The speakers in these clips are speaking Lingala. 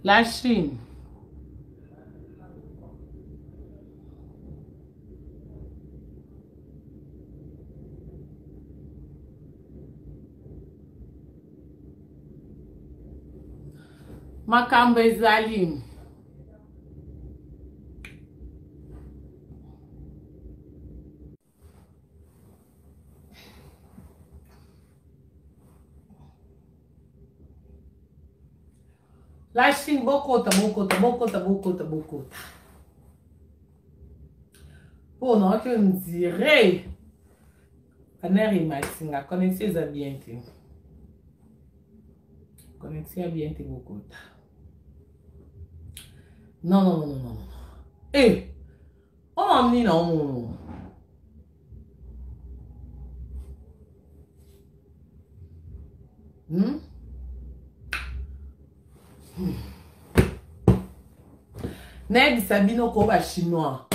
La Chine. Makambo ezali. La Chine bokota. Pour non que me dirait. Canary Maxinga, connaissez à bien. Connaissez à bien bokota. Non. Eh! On m'a amené non. Ned Sabino Koba chinois.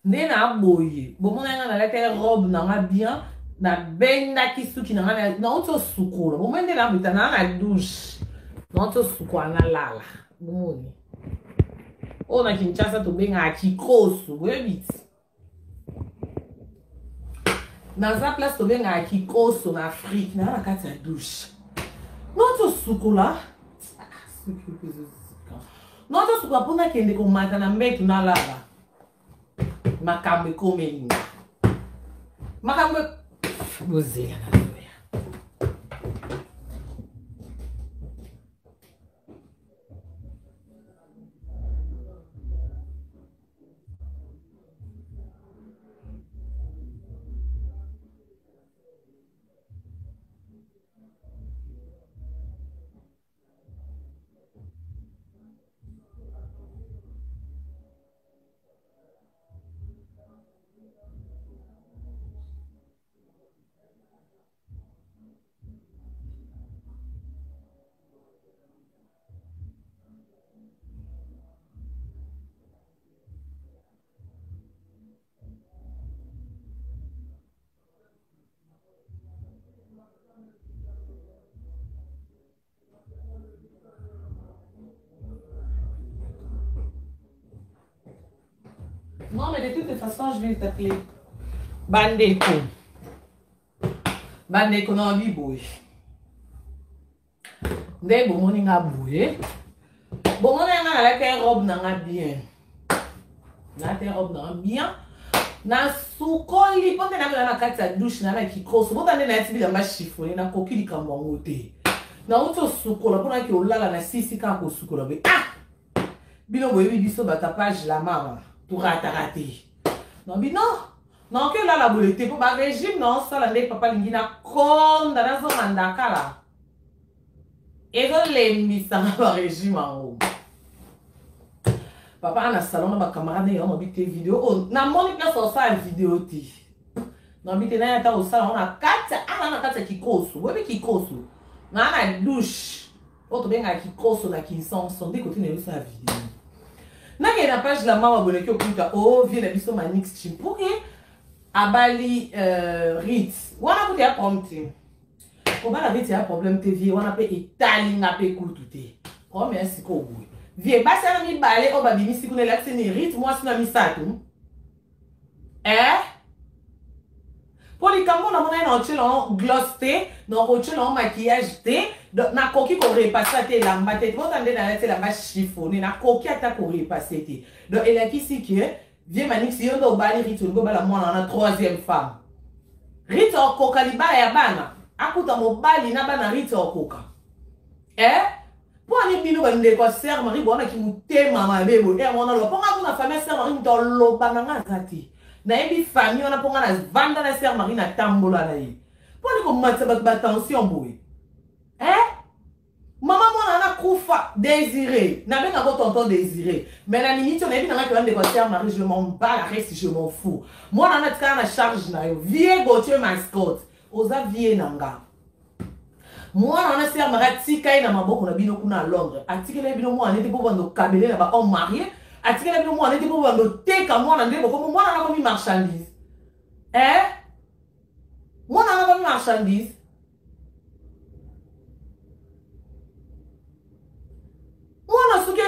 Nde na boye. Bon, mon na la robe na bien. Na benda kisuki na na auto sukola. Bon, mende na bita na douche. Na auto sukola na lala. Bon. O na Kinshasa to benga kikosu. Boye bit. Na za place to benga kikosu na Afrique. Na kati ya douche. Na auto sukola. Non, je suis pas pour que nous maintenant mettre na lala. Makambe komeni. Makambe bozela na loya. Non, mais de toute façon, je vais t'appeler Bandeko. Bandeko, non, biboy. Ndé, bon, on a boué. Bon, on a la robe n'a bien. La robe n'a bien. Na sukoli, ponte na la kati ya douche na la kikoso. Bon, tande na tibi la chiffonné na koki li kambango te. Na uto sukola, pona ki olala na sisi ka ko sukola be. Ah! Bino boyebi biso bata page la mama. Pour rater. Non, mais non. Non, que là, la bolette, pour le régime, non, ça, la nègre, papa, l'ingina, comme dans la zone mandaka, là. Et donc, les missants, le régime en haut. Papa, dans le salon, ma camarade, on a vu tes vidéos. On a mon place, on a une vidéo, on a vu tes au salon, on a 4 qui cossent. Oui, qui cossent. On a une douche. Autre bien, qui cossent, qui sont, des côtés, on a vu sa vidéo. Na page la maman boleke okuta oh vient la biso manix chim pour que abali rit wana kuti ya prompte ko bala rit ya problème te vie wana pe itali nga pe kultute ko merci ko boy vie basa na mi balé o babimi sikune la tseni rit moi sina misatu pour les camons na mona na ochelo gloss te na ochelo maquillage te na koki ko repasser te la mbate to tande na la te la ba chiffonné na koki ata ko repasser te donc elle a qui si que vie manix yo ndo bali rit ngo bala mwana na troisième femme rit okoka libala ya bana akuta mobali na bana rit okoka pour ani bino ba ndeko sœur Marie bona ki mutema mabebo mwana lo ponga kuna famille sœur Marie ndo lo bananga kati na ebi famille on a ponga na vanda na sœur Marie na tambola na ye pour ni ko matsa ba attention boy maman moi na kufa désiré na benga ko tonton désiré mais na minute on ebi na ka ndeko sœur Marie je m'en bats la reste je m'en fous moi na tika na charge na yo vie Gauthier mascotte oza vie nanga moi on a sœur Marie tika na maboko na bino kuna à Londres atikela bino moi on était pour vendre kabele na ba homme marié atikela bino moi on était pour vendre teka moi na ndeko comme moi na komi marchandise moi na komi marchandise moi na suke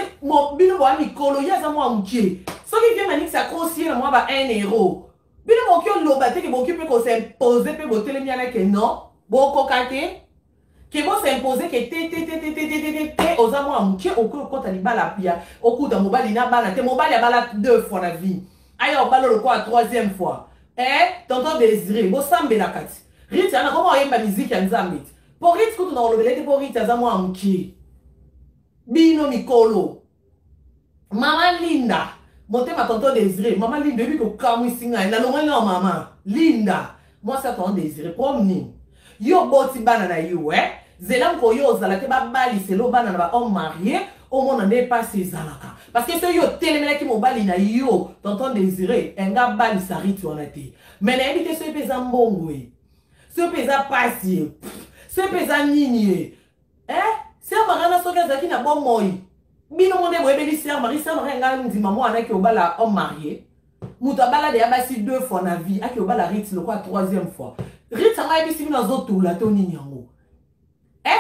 bino boa mikolo ya za mwa mukie soki vient manix a conseiller na mwa ba 1 euro bino boki loba te ke boki pe ko s'imposer pe botelemi ana ke non bokoka te ke bo s'imposer ke te oza mwa mukie okota libala pia okuta mobali na bana te mobali abala 2 fois na vie aya obala le quoi 3e fois tonton Désiré bo sambela kati Rit ana comment oyemba musique ya nzambe po Rit kutu na olobele te po Rit aza mwa mukie bino mikolo mama Linda motema tonton Désiré mama Linda ebi ko kamwisinga na longoli na mama Linda moi ça tonton Désiré promni yo boti bana na yo zelam ko yo ozala te babali selo bana na ba homme marié au monde n'est pas ezalaka parce que ce yo telemelaki mobali na yo tonton Désiré enga bali sa Rit wana te mais na yebi te so epeza mbongwe so epeza pasi so epeza nini Sœur Marie na soki azaki na bon moi bino monde boyebeli Sœur Marie nga ndima mwana ki obala homme marié mutu abala de abasi 2 fois na vie aki obala Rit le quoi 3e fois Rit anga ebisi bino azotula to nini yango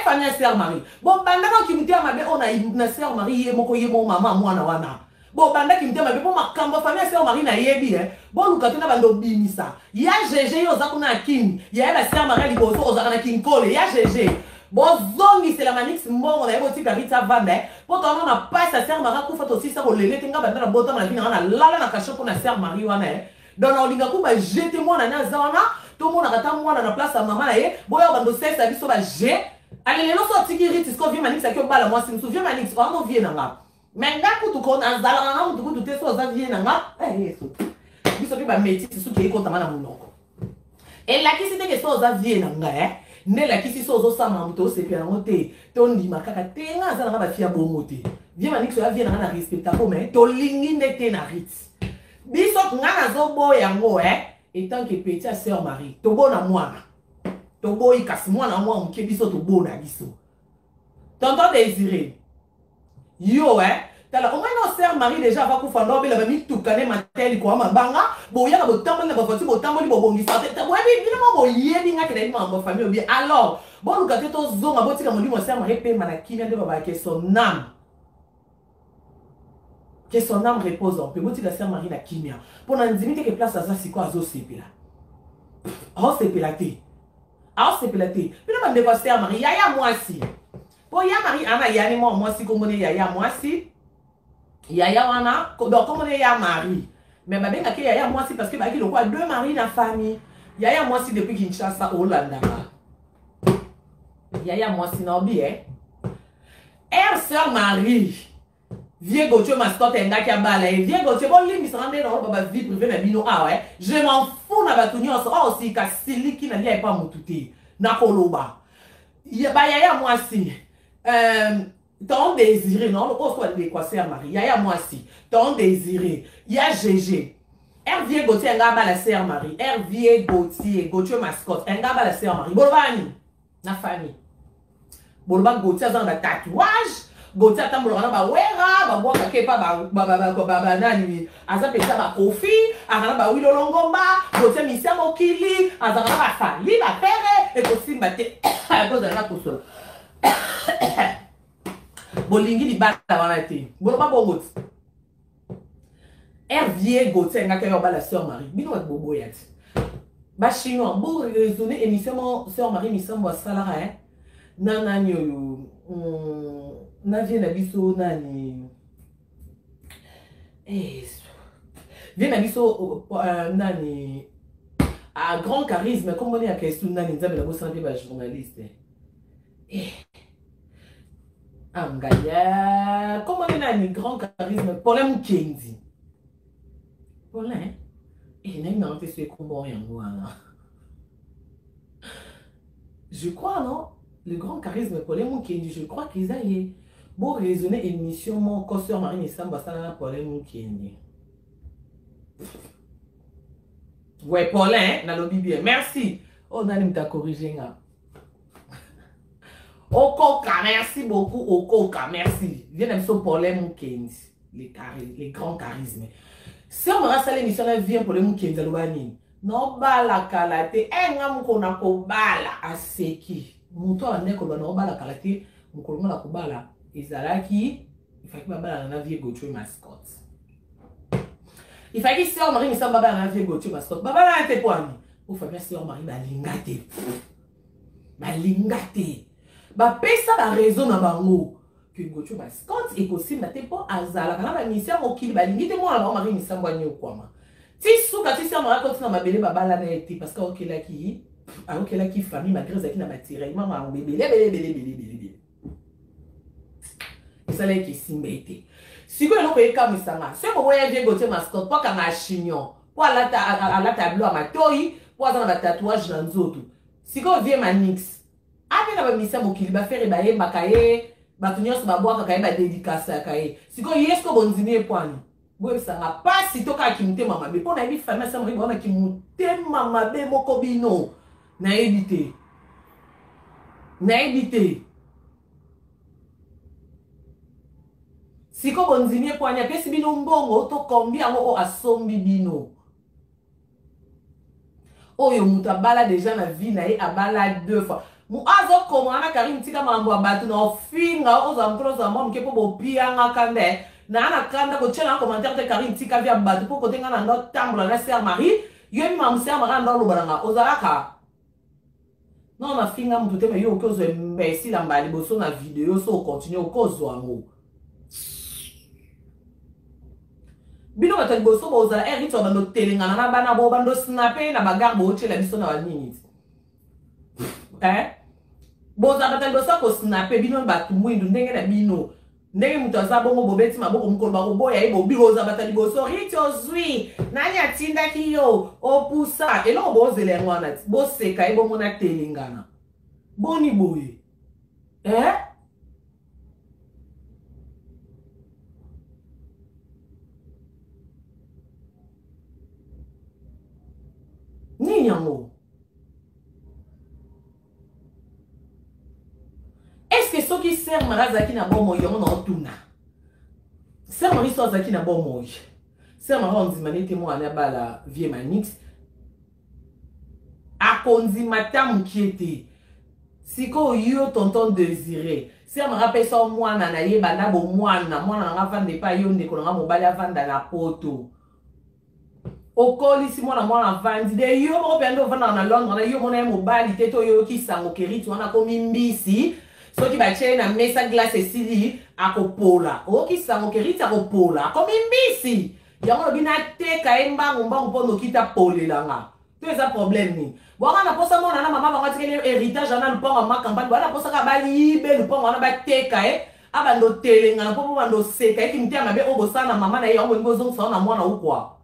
famille Sœur Marie bon bandaka ki mutu ya mabe ona na Sœur Marie ye moko ye mo mama mwana wana bon bandaki mutu ya mabe po makambo famille Sœur Marie na yebi bon luka tuna bando bimisa ya GG yo za kuna akini ya ba Sœur Marie liboso ozaka na kinkole ya GG Bozongi c'est la manix mbongo na yebo tika Rita vanda po tona na passe à Sœur Marie kufa to sisa ko lele tinga banda na bota na bina na lala na kasho na Sœur Marie wana donc na olinga ku ba jeter moi na zawana to mona kata mwana na place ya mama na ye boya bando sexe biso ba je allez lelo so tiki Rita ko vi manix akyo bala moi si me souviens manix on no vie na nga mais nga ku to ko na zala na mu to te so za vie na nga yeso biso bi ba métier su ki ko tamana munoko et la qui c'était que so za vie na nga ne la kisi sozo sama muto se pia ngote to ndima kaka tenga za na ba fia bongo te vie manix so ya vie na respecta ko mais to lingi ndete na Rit biso ngana zo bo yango etant que petit Sœur Marie to bona mwana to boyi kasi mwana mwa mke biso to bona biso tonton Désiré yo tala on no Sœur Marie déjà va ku fando bela ba mi tukane mateli ko mabanga bo ya bo tambali ba foti bo tambali bo bongisa te bo bi bino mo bo yebi nga kele mambo famille bi alors bon luka te to zonga bo tika molimo Sœur Marie pe manakina de baba ke son âme repose en paix bo tika Sœur Marie na kimia pour na ndimite ke place za siko azo sepela bino ba ndeko Sœur Marie ya mwasi po ya Marie ana yani mo mwasi ko mone ya mwasi Yaya wana, donc comme on est Yaya Marie. Mais ma benga ke Yaya mwasi parce que ba ki le quoi 2 maris dans famille. Yaya mwasi depuis Kinshasa Hollande. Yaya mwasi no bi Sœur Marie. Vieux Gauthier mascotte nga ki abala vieux Gauthier bon limbi se rendre dans baba vie privée mais bino je m'en fous na batunyo so aussi ka siliki na lia pas mututi na koloba. Yaya mwasi. Ton Désiré, non, le poste de quoi Sœur Marie, Yaya Mwasi, ton Désiré, ya GG, Hervier Gauthier, engaba la Sœur Marie, Hervier Gauthier mascotte, engaba la Sœur Marie, Bolbani, na famille, Bolban Gauthier, dans la tatouage, Gauthier, tambourana, ba wera, ba boa, kepa, ba nani, azapesa, ba kofi, azana, ba wilo longomba, Gauthier, misia mokili, azana, ba fali, ba pere, et aussi, ba te, à cause de la console. Bolingi di bata wana te boloba bongo Hervier Gauthier nga ke ba la Sœur Marie bino wa bobo yati ba chinois bo raisonner émission Sœur Marie mi sembo salara nana nyoyo na vie na biso nani vie na biso nani a grand charisme comme on est à question nani nzambe la bossa pe ba journaliste Angaya, comment on a un grand charisme? Paulin Kendi. Paulin, il n'a pas fait ce combat. Je crois, non? Le grand charisme Paulin Kendi, je crois qu'ils allaient bon raisonner émission mon Sœur Marie et Samba Sana Paulin Kendi. Ouais, Paulin, na lobby bien. Merci. Oh, Nanim t'a corrigé, là. Okoka, merci beaucoup, Okoka, merci. Viens de me pour les Moukendi, les grands charismes. Si on me reste à l'émission, on vient pour les Moukendi, non, bala kalate, ngam kona ko bala aseki. Muto ane ko bala kalate, mukolonga la ko bala. Ezalaki Il fallait que Baba na vie Gauthier mascotte. Il fallait que sœur Marie Missa Baba na vie Gauthier mascotte. Baba na te poani. Il fallait que sœur Marie balingate. Balingate. Ba pesa ba raison na bango. Que Gauthier mascotte et aussi na te po azala kana ba misia mokili balingite mo na Marie Missa Mbani okwama. Ti souka ti sœur Marie continue na mabele Baba la na été parce que okela ki okela ki famille malgré ça qui na batire maman bébé bébé. Ça là qui simbete. Si vous n'avez pas comme ça, si vous voyez Gauthier mascotte, pas comme un chignon, pas à la tableau à ma toy, pas dans la tatouage dans l'autre. Si vous voyez Manix, après la mission mon kili va faire ébayer ma cahier, va tenir sur ma boîte cahier, va dédicacer à cahier. Si vous voyez ce que vous dîner point, vous ça n'a pas si toi qui me t'aime maman, mais pour la vie famille ça me dit qui me t'aime maman, mais mon cobino, n'a évité, n'a évité. Si ko bonzini po anya pesi bino mbongo to combien o asombi bino. Oyo muta bala déjà na vie na ye abala 2 fois. Mu azo komana Karim tika mambo abatu na finga oza mproza mom ke po bopia nga kande. Na ana kanda ko chela commentaire te Karim tika via batu po ko tenga na no tambla na sœur Marie. Yo mi mam sœur Marie ndo lobalanga ozalaka. Non na finga mutu te me yo ko zo mbesi la mbali boso na vidéo so continue ko zo amo. Bino batali boso bozala erito bando telengana na bana bo bando snapper na bagarre bo chela biso na banini. Boza batali boso ko snapper bino batu mwindu ndenge na bino. Ndenge mutu azabongo bobeti maboko mukolo bako boya ibo biroza batali boso rito zwi nani atinda kiyo opusa elo bozele ngwana boseka ibo mona telengana. Boni boye. Est-ce que ceux qui servent Marazaki na bon moyen on entuna? Servent Marie Zaki na bon moyen. Servent Marie on dit mané témoin na bala vie manix. A kondi matam qui était. Si ko yo tonton désiré. Servent Marie rappelle ça moi na na yeba na bo moi na nga vande pa yo ndeko nga mobali avanda na poto. Okoli si mwana vandi de yo mo pendo vanda na Londres na yo mona mobali teto yo ki sango keriti wana komi mbisi soki ba chena mesa glace sili akopola o ki sango keriti akopola komi mbisi yango bina teka embango mbango pono kita polela nga to eza problème ni bwana na posa mona na mama banga tikele héritage na lupango ma campagne bwana posa ka bali be lupango na ba teka abando telenga na popo bando seka ki mtia mabe obosana mama na ye yango ngozo so na mwana ukwa.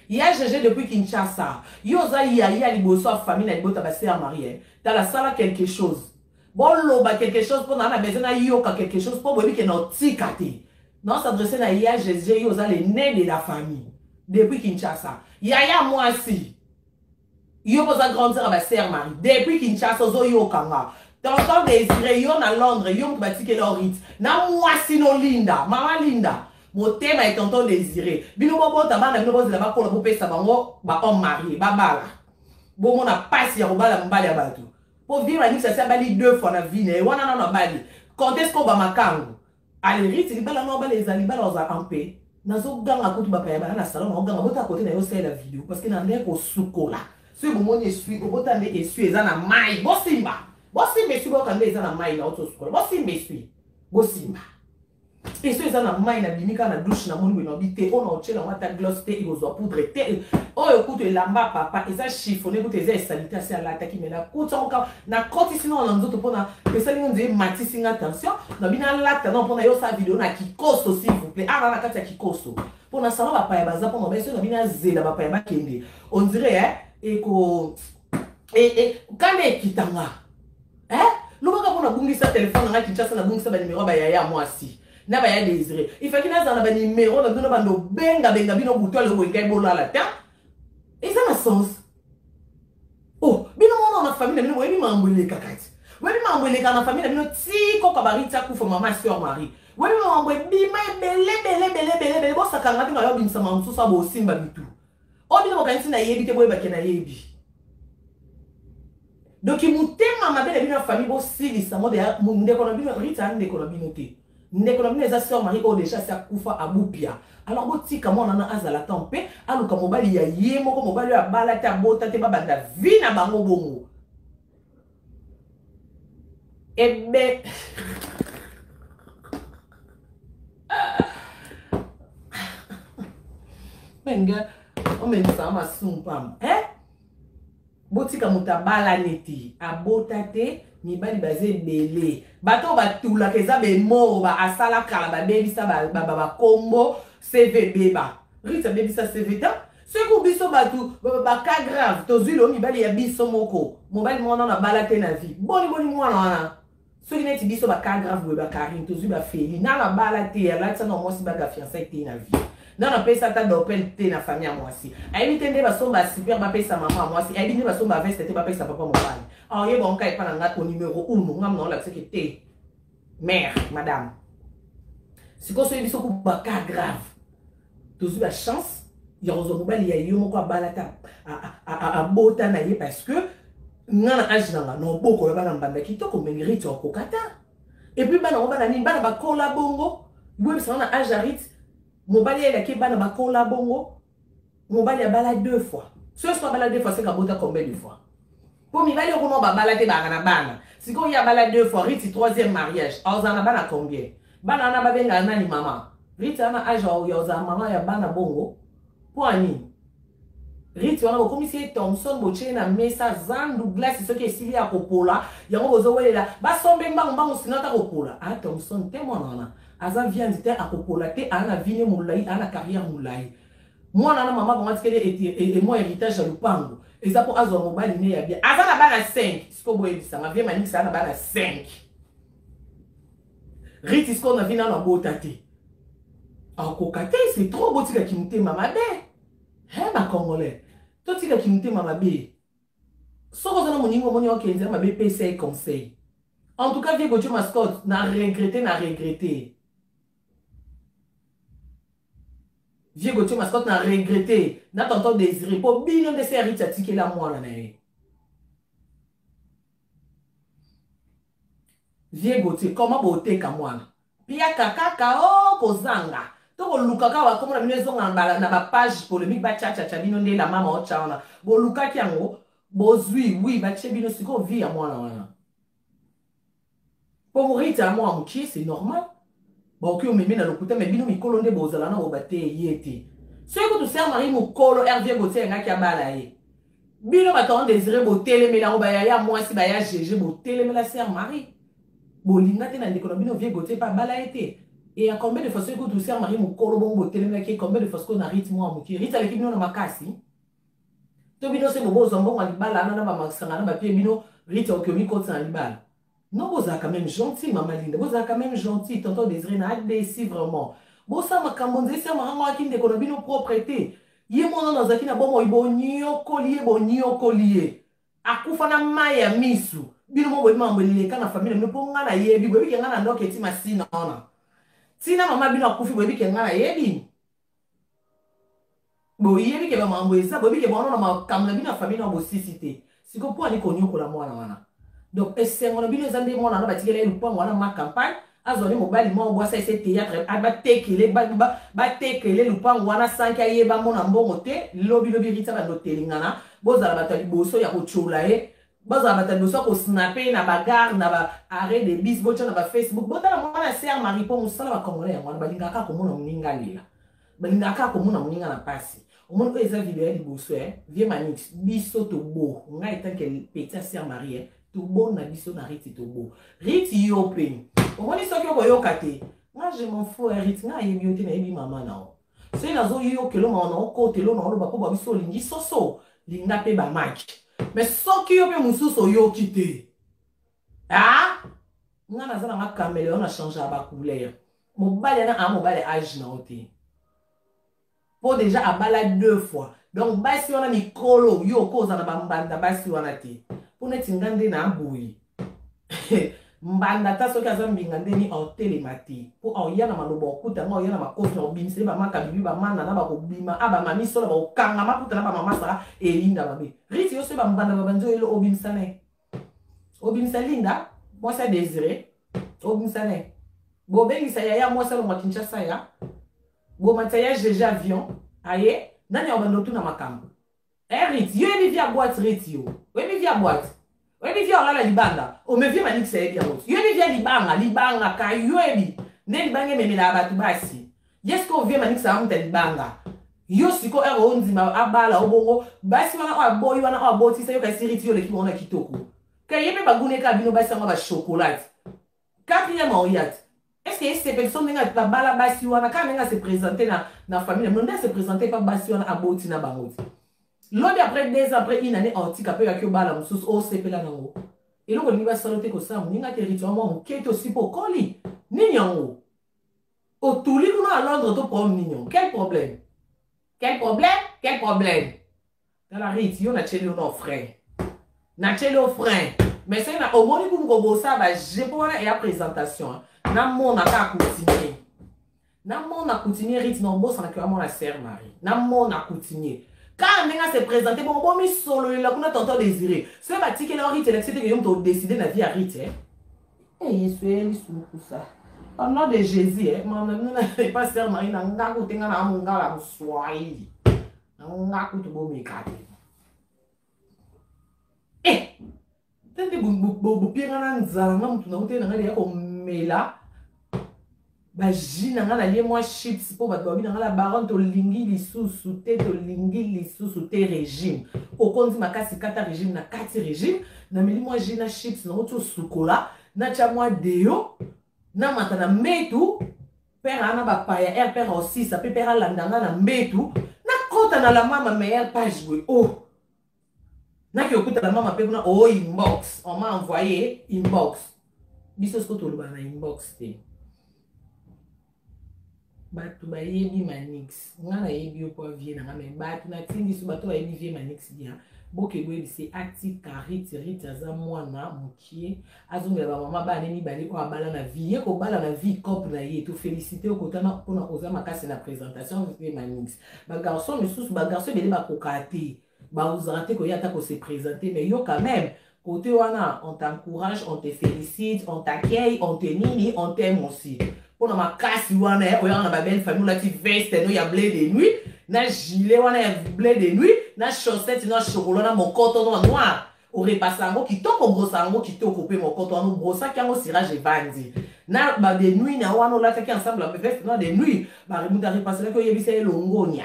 Il y a GG depuis Kinshasa. Yoza yaya liboso a famille na libota ba sœur Marie. Dans la salle quelque chose. Bon loba quelque chose pour na besoin na yoka quelque chose pour bobi ke no tikate. Non s'adresser na yaya GG yoza les nés de la famille depuis Kinshasa. Yaya moi si. Yo posa grandir ba sœur Marie depuis Kinshasa zo yoka nga. Dans le temps désiré yo na Londres yo mko batike leur rit. Na moi si no Linda, maman Linda. Mon thème est tonton désiré. Bino bobo tabana bino bobo zela ko la popé sa bango ba homme marié ba bala. Bon mon a passé ya bala mbali ya batu. Pour vivre ni ça bali 2 fois na vie né wana na bali. Quand est-ce qu'on va makango? Allez riti bala no bala ezali bala oza en paix. Nazo ganga kutu ba pa na salon na ganga bota côté na yo c'est la vidéo parce que na ndé ko sukola. Ce moment je suis ko bota ndé esui ezana mai. Bosimba. Bosimba esui ko kande ezana mai na auto sukola. Bosimba esui. Bosimba. Et ceux qui ont main na bimika na douche na moni na bité on a tchela wata gloss te ibozo poudre te oh écoute lamba papa et ça chiffonné écoute ça sanitaire c'est la attaque mais na kuta na koti sinon on nzoto pona que ça nous dit mati singa attention na bina lata non pona yo sa vidéo na kikoso s'il vous plaît ah na kati ya kikoso pona salon papa ya baza pona beso na bina zela papa ya bakende on dirait et quand kitanga lobaka pona bungisa téléphone na Kinshasa na bungisa ba numéro ba ya moi si na ba ya désiré il fait que na za na ba numéro na bino bando benga bino buto le wenga bola la ta et ça na sens oh bino mona na famille bino webi mambwele kakati webi mambwele kana famille bino ti ko kabarita ku fo mama sœur Marie webi mambwele bima bele bo sakanga tinga yo bimsa mamsu sa bo simba bitu o bino kanti na yebi te boye ba kena yebi Donc il mutema mabe de bino famille bo sili sango de ndeko na bino rita ndeko na bino te. Ndeko na bino eza sœur Marie ko déjà sa kufa abupia. Alors bo tika mona na azala tempe, aluka mobali ya ye moko mobali ya bala ta bota te babanda vi na bango bongo. Ebe Menga o me sama sumpam. Botika mutabala neti abota te ni bali baze belé bato batula keza be mort ba asala kala ba bebisa ba kombo CVB ba rita bebisa CV ta ce ko biso batu ba ka grave to zulo mi bali ya biso moko mobali mona na balate na vie boni mwana wana so neti biso ba ka grave we ba karin to zuba feli na balate ya la tsana mo si ba ga fiancé te na vie. Non, on peut s'attendre d'open té na famille à moi aussi. Aïe, t'es pas son bas super, ma paye sa maman à moi aussi. Aïe, t'es pas son bas veste, t'es pas paye sa papa mon père. Alors, il y a bon cas, il pas dans ton numéro 1, non, là, c'est que t'es mère, madame. Si qu'on se dit, c'est pas grave. Tu as eu la chance, il y a un mobile, il y a eu un balata à bota naïe parce que nous avons âge dans la non, beaucoup de gens qui ont comme une rite au kokata. Et puis, on va aller, on va collaborer. Oui, c'est un âge à rite. Mobali ya ki bana bakola bongo mobali ya bala 2 fois so so bala 2 fois c'est kabota combien de fois pour mibali ko no bala te bana bana siko ya bala 2 fois riti 3e mariage ozana bana combien bana na babenga nani mama riti ana age ya ozana mama ya bana bongo poani riti wana ko komisi Thompson boche na mesa zandu glace so ke sili akopola yango bozo welela basombe mbangu sinata kopola Thompson te mwana aza viande te akopola te ana vine moulai ana carrière moulai mwana na mama bonga tikele et moi héritage ya lupango eza po azo mobali ne ya bien aza na bana 5 siko boye bisanga vie maniki sana bana 5 riti siko na vina na bota te akokate c'est trop botika kimte mama be ma congolais to tika kimte mama be soko zana moningo moni okenza mabe PC conseil en tout cas vie gocho mascotte na regretter Vieux Gauthier mascotte n'a regretté, n'a tonton désiré pour bien de ses riches à tiquer la moine. Vieux Gauthier, comment beauté comme moi? Pia kaka oh kozanga. To lukaka wa comme la maison en bala na ba page polémique ba cha bino nde la mama o chaona. Bo lukaki yango, bo zui oui ba che bino siko vie à moi wana. Pour mourir à moi en c'est normal. Bon, qui on met dans le côté, mais bino mikolo nde bozala na obate yete. Ce que tu sais Marie mukolo Hervé Gauthier nga kia balaye. Bino baton désiré bo télé la obaya ya moi si ba ya GG bo télé la sœur Marie. Bo linga te na ndeko bino Hervé Gauthier pas balaye te. Et à combien de fois ce que tu sais Marie mukolo bo télé la qui combien de fois qu'on a rythme moi muki. Rita l'équipe bino na makasi. To bino se bo zombo ngali bala na ba makisanga na ba pie bino Rita okomi ko tsana libala. Non, vous êtes quand même gentil, maman Linda. Vous êtes quand même gentil, tonton Désiré, n'a déçu vraiment. Bon, ça m'a cambondé, ça m'a remarqué que nous avons propriété. Yé mon nom dans un kina bon, bon, nio collier. Akufana maya misu. Bino mo wema mbele kana famille no ponga na yebi, bobi ke ngana ndoke ti masina ona. Tina mama bino akufi bobi ke ngana yebi. Bo yebi ke mama mbweza, bobi ke bono na makamna bino famille no bo sisité. Siko po ani konyo ko la mwana wana. Donc, c'est mon objet de dire, on a bâti le point, on a ma campagne, à zone mobile, moi, on voit ça, c'est théâtre, à battre le point, on a 5 aïe, bah, mon ambo, moté, lobby, rita, va noter, l'ingana, boza la bataille, bosso, ya kocholae, boza la bataille, bosso, ko snapper, na bagarre, na ba arrêt de bis, bocha, na ba Facebook, bota la mona, sert, marie, pour mon sala, va congolais, on a balingaka, comme on a mningali, balingaka, comme on a mninga na passi. Au monde où ils ont vidéo, du bosso, vieux manix, biso to beau, on a été qu'elle petit sœur Marie, tout bon na biso na riti tout beau riti yo pe o moni soki ko yo kate nga je m'en fous riti nga yebi yote na yebi mama na o c'est na zo yo kelo ma na ko telo na lo ba ko ba biso lingi soso linga pe ba match mais soki yo pe mususo yo kite nga na zana nga caméléon na changer ba couleur mobali na a mobali âge na ote pour déjà abala 2 fois donc basi wana mikolo yo ko za na ba mbanda basi wana te Pune tingande na mbui. Mbanda ta soki aza mbingande ni telemati. Po oya na malobo okuta ngo oya na makofi na obimse ba maka bibi ba mana na ba kobima aba mami so na ba okanga maputa na ba mama sara elinda babe. Riti yo se ba mbanda ba banzo elo obimsa ne. Obimisa Linda, moi c'est Désiré. Obimisa ne. Bobengisa yaya moi c'est le Kinshasa ya. Bomataya jeje avion. Aye, nani obanotu na makambo. Rit, yo ebi via boîte rit yo. Ebi via boîte. Ebi via la libanga. O me via manix e bien autre. Yo ebi via libanga ka yo ebi. Ne libanga me la batu basi. Yes ko via manix a mta libanga. Yo siko ero onzima abala obongo basi wana wa boy wana wa boti sa yo ka siriti yo le kimona kitoko. Ka yebe bagune ka bino basi ngwa ba chocolat. Quatrième oyat. Est-ce que ces personnes n'ont pas bala basi wana quand n'ont se présenter na famille n'ont se présenter pas basi wana aboti na bangoti. L'autre après 2 ans après une année antique après yakyo bala mususu o sepela nango. Et donc on y va saloter ko sa muninga territoire mo mketo sipo koli. Ninyango. O tuli kuno à Londres to prom nignon. Quel problème? Quel problème? Quel problème? Dans la rite, yo na cheli no frère. Na cheli au frère. Mais c'est na omoni ku ko bossa ba je pour na ya présentation. Na mon na ka continuer. Na mon na continuer rite no bossa na kwa mon la sœur Marie. Na mon na continuer. Quand on se présenter bon bon mi solo la kuna tonton Désiré. C'est ba tiki na rite c'est que yo to décider na vie à rite hein. Eh c'est li sou pour ça. Au nom de Jésus, maman, nous n'avons pas sœur Marie, nous n'avons pas na munga la soirée. Nous n'avons pas beau mécade. Eh, tente bu pire na nzala na mutu na ute na ngali yako mela. Ba jina ngala lié moi chips pour ba babi na ngala baron to lingi lisusu te to lingi lisusu te régime. Au konzi makasi kata régime na kati régime, na meli moi jina chips na oto sukola, na cha moi deo. Na matana metu père ana ba paya er père aussi ça peut père landanga na metu na kota na la mama meilleure page oh na ki okuta la mama pe kuna oh inbox on m'a envoyé inbox biso sko to na inbox te batu ba yebi manix ngana yebi ko vie na me batu na tindi su batu ba yebi vie manix bien boke boyebi se ati karite rite aza mwana mokie azongela ba mama ba neni bali ko abala na vie ko bala na vie cop na ye to féliciter au kotana pona oza makasi na présentation vie manix ba garçon misusu ba garçon bele ba kokate ba uzate ko yata ko se présenter mais yo quand même côté wana on t'encourage on te félicite on t'accueille on te nini on t'aime aussi pona makasi wana o yana ba belle famille la ti veste no ya blé de nuit na gilet wana ya blé de nuit na chaussette na chocolat na mon coton noir au repassango kitoko brossango kitoko pe mon coton no brossa kango cirage bandi na ba de nuit na wana la taki ensemble la veste na de nuit ba remuta repasser ko yebisa elongonia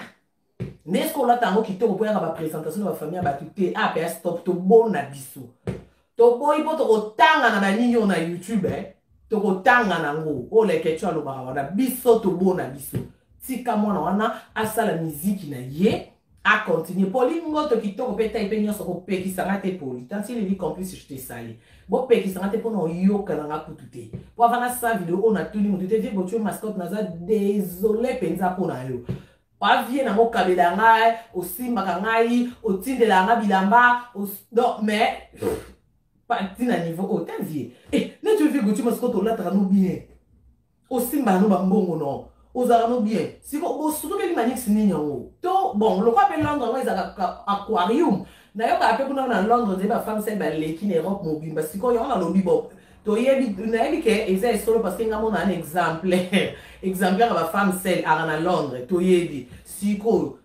nesko la tango kitoko po ya ba présentation na ba famille ba tuté a pe stop to bona biso to boy poto otanga na ba ninyo na YouTube to kotanga nango o le kecho alobaka wana biso to bona biso tika mwana wana asala miziki na ye a continuer poli ngoto kitoko peta ipe nyonso ko pekisanga te poli tanti li complice je te sali bo pekisanga te pona yoka na kutu te po avana sa vidéo on a tuni mutu te vie botu mascotte naza désolé penza pona yo pa vie na mo kabela ngai osimaka ngai otindela nga bilamba donc mais parti na niveau autant vie eh ne tu veux que tu mascotte on la trano bien osimba no bambongo no ozarano bien si ko surtout que manix ni nyango to bon le quoi appelle Londres ouais ça aquarium na yo ka pe kuna na Londres de ba femme c'est ba leki na Europe mobimba si ko yo na lobi bo to yebi na yebi ke eza solo parce que ngamo na un exemple exemplaire ba femme celle à Londres to yebi si ko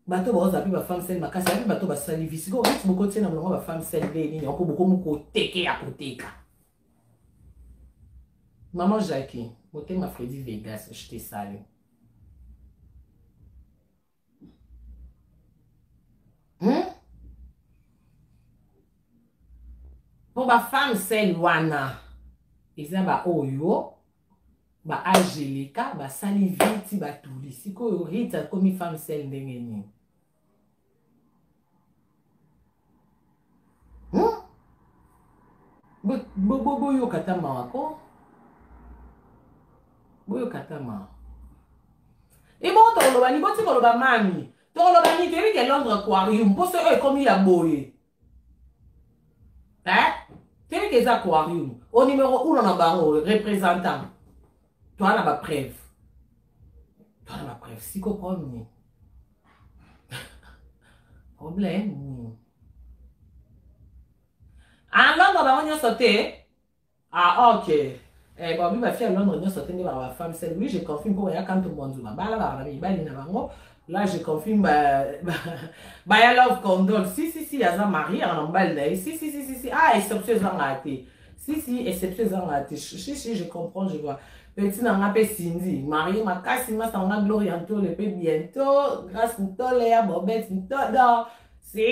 bato ba oza pe ba femme celle makasa pe bato ba salivi si ko rit moko tina mo ba femme celle de ni ko boko moko teke ya koteka maman Jackie Moté ma Freddy Vegas, je te salue. Pour ma femme, c'est Luana. Ils ont ba Oyo, ba Angelica, ba Saliviti, ba Touli. Si ko Rita comme une femme, c'est Ndengeni. Bo yo katama wako. Boyo katama. Et bon, tu as dit que tu as mami. Tu as dit que Londres aquarium. Pour eux, comme il a boyé. Hein? Tu as dit que c'est aquarium. Au numéro 1, on a un représentant. Tu as la preuve. Tu as la preuve. Si tu comprends. Problème. En Londres, Londres, on a sauté. Ah, ok. Bon, ma fille à Londres, on a sauté ma femme. C'est lui, je confirme pour rien quand tout le monde dit. Là, je confirme. Bah, love condole. Si, il y a un mari, on emballe. Si. Ah, exception, en raté. Si, exception, en raté. Si, je comprends, je vois. Petit n'a pas Cindy. Marie, ma casse, ma s'en gloria le peu bientôt. Grâce à toi, Léa, Bobette, non. Si.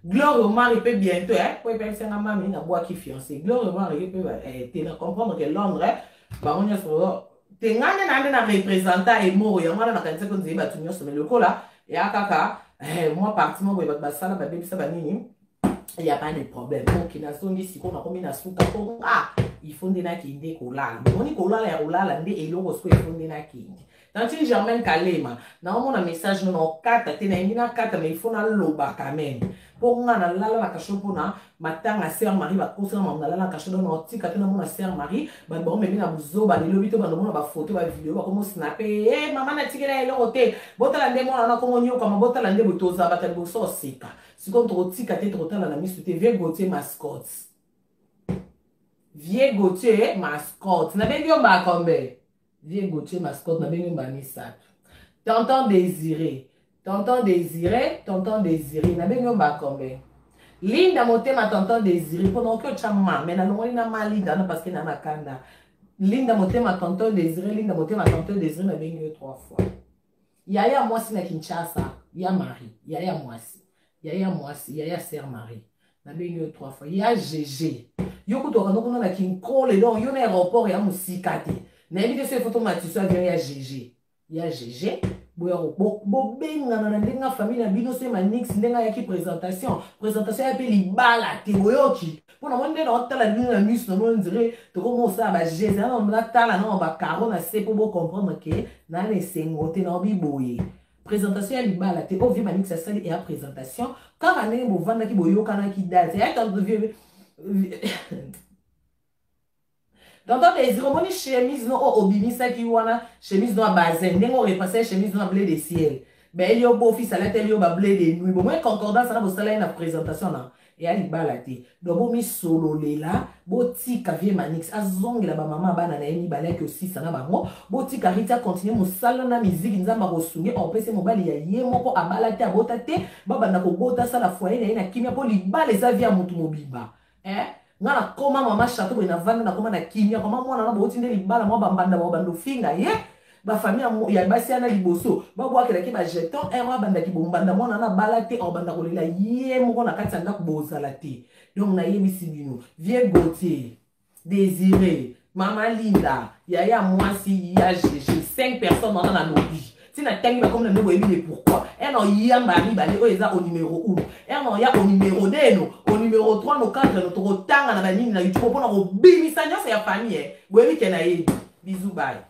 Gloire au mari peut bientôt, hein. Pour faire ça, ma mamie n'a bois qui fiancé. Gloire au mari peut, tu comprendre que Londres, bah, on y a sur. T'es un représentant et mort, et on a la quantité qu'on dit, bah, tu m'y as sur le là. Et à kaka, moi, parti, moi, bah, ça, là, bah, ça, bah, nini. Il n'y a pas de problème. Donc, il y a des si on a combien de sous il faut des qui indé kolala. On dit kolala ya kolala ndé et l'on reçoit il faut des qui. Dans une Germaine Kalema, dans mon message non kata te na ina kata mais il faut na loba quand même. Pour nga na lala la kacho pona matanga sœur Marie ba kosa na lala la kacho na tika te na mon sœur Marie ba bon mais na buzo ba lelo bito ba na ba photo ba vidéo ba comme snapper maman na tikela ele roté botala ndé mon na comme nyo comme botala ndé botoza ba tel boso seka. Si contre tika te trotala na misu te vie Gauthier mascotte. Vie Gauthier mascotte. Na ben yo ba kombe. Vie Gauthier mascotte na ben yo ba ni ça. Tonton désiré. Tonton désiré. Na ben yo ba kombe. Linda motema tonton désiré pendant que chama mais na longi na malinda na parce que na nakanda. Linda motema tonton désiré, Linda motema tonton désiré na ben yo 3 fois. Yaya mwasi na Kinshasa, ya Marie, yaya mwasi. Yaya sœur Marie. Na ben yo 3 fois. Ya GG. Yo kutoka no kuna na Kinkole donc yo na aéroport ya musikate. Na ebite se photo matiso avion ya GG. Ya GG. Bo benga na ndenga famille na bino se manix ndenga ya ki présentation. Présentation ya pe libala te boyoki. Pona monde na otala bino na mus no ndire to komo sa ba GG na on tala na ba caro na se pour comprendre que na ne sengote na biboye. Présentation ya libala te ovi manix sa sali et à présentation quand ane bo vanda ki boyoka na ki date. Ya tant de vieux Tonton désiré, on chemise no obimisa ki wana chemise no bazen ndenge on repasser chemise no blé de ciel. Ben il y a beau fils à la télé ba blé de nuit. Bon moi concordance na bo sala na présentation na et ali balati. Donc bo mi solo lela, bo tika vie manix azongi la ba mama bana na eni balaki aussi sana bango. Bo tika rita continuer mo sala na musique nzamba ko sungi on pese mo bali ya ye moko abalati abota te baba na ko bota sala foyer na kimia po li bale za via mutu mobiba. Ngana koma mama chateau bena vanda na koma na kimia koma mwana na boti ndeli bala mo bambanda mo bando finga ye ba famille ya basi ana liboso ba bwa kela ki ba jeton erwa banda ki bombanda mwana na balate o banda ko lela ye mo na kati anda ko bozala te donc na yebisi bino Vie Gauthier Désiré Mama Linda yaya mwasi ya GG 5 personnes dans la lobby. Si na tangi ba comme na nebo ebi pourquoi et non yamba mi ba le eza au numéro 1 et non ya au numéro 2 no au numéro 3 no 4 no to tanga na ba nini na YouTube pour na ko bimisa nyose ya famille boyebi ke na yebi bisous bye.